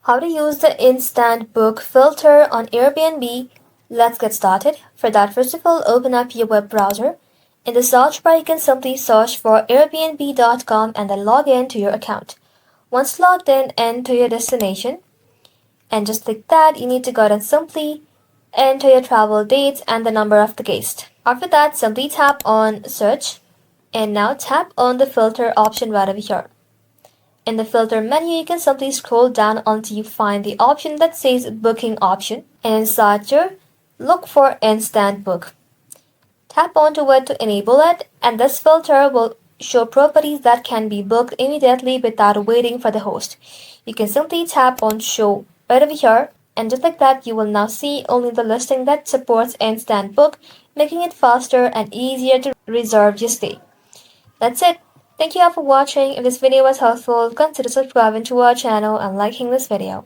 How to use the Instant Book filter on Airbnb. Let's get started. For that, first of all, open up your web browser. In the search bar, you can simply search for airbnb.com and then log in to your account. Once logged in, enter your destination. And just like that, you need to go ahead and simply enter your travel dates and the number of the guest. After that, simply tap on search and now tap on the filter option right over here. In the filter menu, you can simply scroll down until you find the option that says booking option, and inside here, look for instant book. Tap onto it to enable it, and this filter will show properties that can be booked immediately without waiting for the host. You can simply tap on show right over here, and just like that, you will now see only the listing that supports instant book, making it faster and easier to reserve your stay. That's it. Thank you all for watching. If this video was helpful, consider subscribing to our channel and liking this video.